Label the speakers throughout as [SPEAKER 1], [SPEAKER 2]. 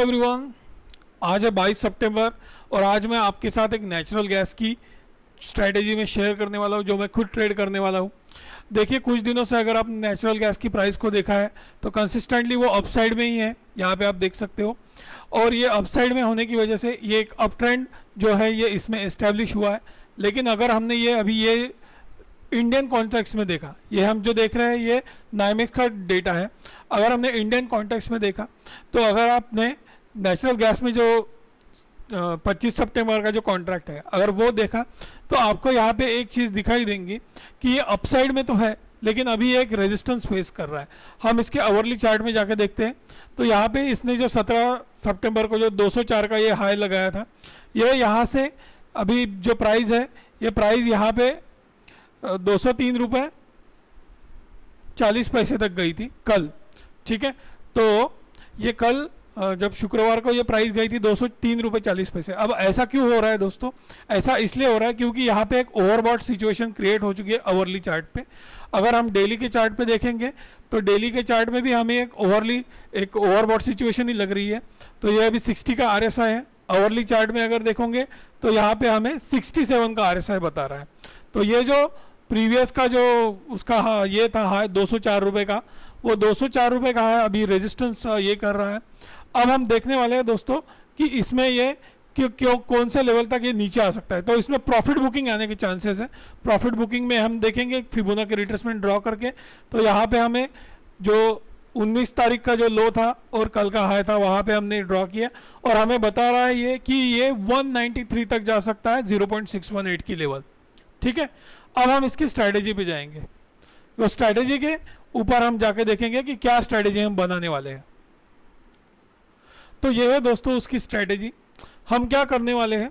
[SPEAKER 1] Everyone, आज है 22 सितंबर और आज मैं आपके साथ एक नेचुरल गैस की स्ट्रैटेजी में शेयर करने वाला हूँ जो मैं खुद ट्रेड करने वाला हूँ। देखिए, कुछ दिनों से अगर आप नेचुरल गैस की प्राइस को देखा है तो कंसिस्टेंटली वो अपसाइड में ही है। यहाँ पे आप देख सकते हो, और ये अपसाइड में होने की वजह से ये एक अप ट्रेंड जो है ये इसमें इस्टेब्लिश हुआ है। लेकिन अगर हमने ये इंडियन कॉन्टेक्स्ट में देखा, ये हम जो देख रहे हैं ये नाइमेक्स का डेटा है। अगर हमने इंडियन कॉन्टेक्स्ट में देखा तो अगर आपने नेचुरल गैस में जो 25 सितंबर का जो कॉन्ट्रैक्ट है अगर वो देखा तो आपको यहाँ पे एक चीज़ दिखाई देंगी कि ये अपसाइड में तो है लेकिन अभी एक रेजिस्टेंस फेस कर रहा है। हम इसके आवरली चार्ट में जाके देखते हैं तो यहाँ पे इसने जो 17 सितंबर को जो 204 का ये हाई लगाया था, ये यहाँ से अभी जो प्राइस है ये प्राइस यहाँ पे 203 रुपये 40 पैसे तक गई थी कल। ठीक है, तो ये कल जब शुक्रवार को ये प्राइस गई थी 203 रुपये 40 पैसे। अब ऐसा क्यों हो रहा है दोस्तों? ऐसा इसलिए हो रहा है क्योंकि यहाँ पे एक ओवरबॉट सिचुएशन क्रिएट हो चुकी है अवरली चार्ट पे। अगर हम डेली के चार्ट पे देखेंगे तो डेली के चार्ट में भी हमें एक ओवरबॉट सिचुएशन ही लग रही है। तो ये अभी 60 का RSI है। अवरली चार्ट में अगर देखोगे तो यहाँ पे हमें 67 का RSI बता रहा है। तो ये जो प्रीवियस का जो उसका ये था हाई 204 रुपये का, वो 204 रुपये का है, अभी रेजिस्टेंस ये कर रहा है। अब हम देखने वाले हैं दोस्तों कि इसमें ये क्यों कौन से लेवल तक ये नीचे आ सकता है। तो इसमें प्रॉफिट बुकिंग आने के चांसेस है। प्रॉफिट बुकिंग में हम देखेंगे फिबोनाची रिट्रेसमेंट ड्रॉ करके, तो यहाँ पे हमें जो 19 तारीख का जो लो था और कल का हाई था वहाँ पे हमने ड्रॉ किया और हमें बता रहा है ये कि ये 193 तक जा सकता है 0.618 की लेवल। ठीक है, अब हम इसकी स्ट्रैटेजी पे जाएंगे। तो स्ट्रैटेजी के ऊपर हम जाके देखेंगे कि क्या स्ट्रैटेजी हम बनाने वाले हैं। तो ये है दोस्तों उसकी स्ट्रैटेजी। हम क्या करने वाले हैं,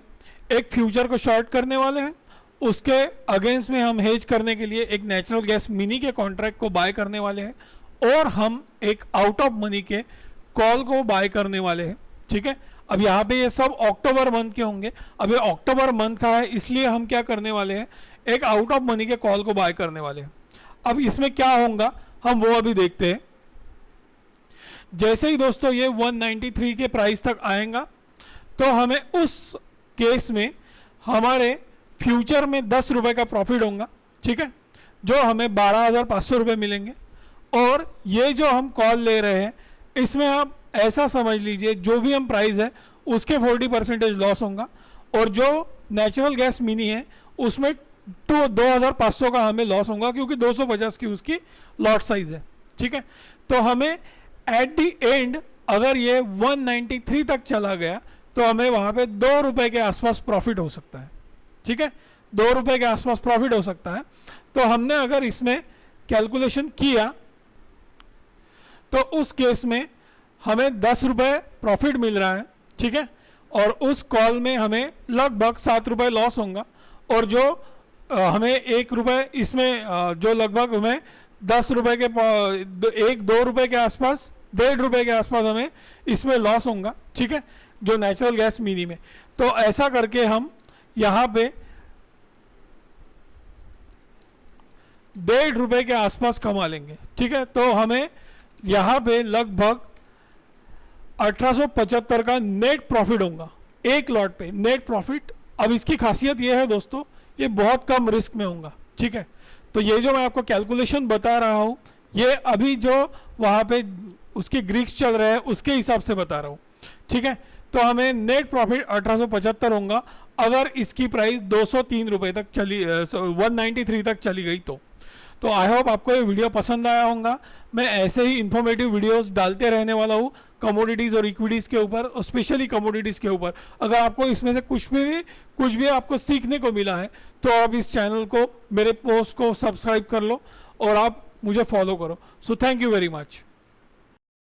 [SPEAKER 1] एक फ्यूचर को शॉर्ट करने वाले हैं, उसके अगेंस्ट में हम हेज करने के लिए एक नेचुरल गैस मिनी के कॉन्ट्रैक्ट को बाय करने वाले हैं और हम एक आउट ऑफ मनी के कॉल को बाय करने वाले हैं। ठीक है, अब यहाँ पे ये सब अक्टूबर मंथ के होंगे। अब ये अक्टूबर मंथ का है इसलिए हम क्या करने वाले हैं, एक आउट ऑफ मनी के कॉल को बाय करने वाले हैं। अब इसमें क्या होगा हम वो अभी देखते हैं। जैसे ही दोस्तों ये 193 के प्राइस तक आएगा तो हमें उस केस में हमारे फ्यूचर में 10 रुपये का प्रॉफिट होगा। ठीक है, जो हमें 12,500 रुपये मिलेंगे। और ये जो हम कॉल ले रहे हैं इसमें आप ऐसा समझ लीजिए जो भी हम प्राइस है उसके 40% लॉस होगा और जो नेचुरल गैस मिनी है उसमें 2,500 का हमें लॉस होगा क्योंकि 250 की उसकी लॉट साइज है। ठीक है, तो हमें एट दी एंड अगर ये 193 तक चला गया तो हमें वहाँ पे 2 रुपये के आसपास प्रॉफिट हो सकता है। ठीक है, 2 रुपये के आसपास प्रॉफिट हो सकता है। तो हमने अगर इसमें कैलकुलेशन किया तो उस केस में हमें 10 रुपये प्रॉफिट मिल रहा है। ठीक है, और उस कॉल में हमें लगभग 7 रुपये लॉस होगा और जो हमें 1 रुपये इसमें जो लगभग हमें 10 रुपये के 1-2 रुपये के आसपास 1.5 रुपये के आसपास हमें इसमें लॉस होगा। ठीक है, जो नेचुरल गैस मिनी में। तो ऐसा करके हम यहाँ पे 1.5 रुपये के आसपास कमा लेंगे। ठीक है, तो हमें यहाँ पे लगभग 1875 का नेट प्रॉफिट होगा एक लॉट पे, नेट प्रॉफिट। अब इसकी खासियत ये है दोस्तों, ये बहुत कम रिस्क में होगा। ठीक है, तो ये जो मैं आपको कैलकुलेशन बता रहा हूँ ये अभी जो वहाँ पे उसके ग्रीक्स चल रहे हैं उसके हिसाब से बता रहा हूँ। ठीक है, तो हमें नेट प्रॉफिट 1875 होगा अगर इसकी प्राइस 203 रुपये तक चली 193 तक चली गई तो आई होप आपको ये वीडियो पसंद आया होगा। मैं ऐसे ही इन्फॉर्मेटिव वीडियोस डालते रहने वाला हूँ कमोडिटीज़ और इक्विटीज़ के ऊपर, और स्पेशली कमोडिटीज़ के ऊपर। अगर आपको इसमें से कुछ भी आपको सीखने को मिला है तो आप इस चैनल को, मेरे पोस्ट को सब्सक्राइब कर लो और आप मुझे फॉलो करो। So thank you very much.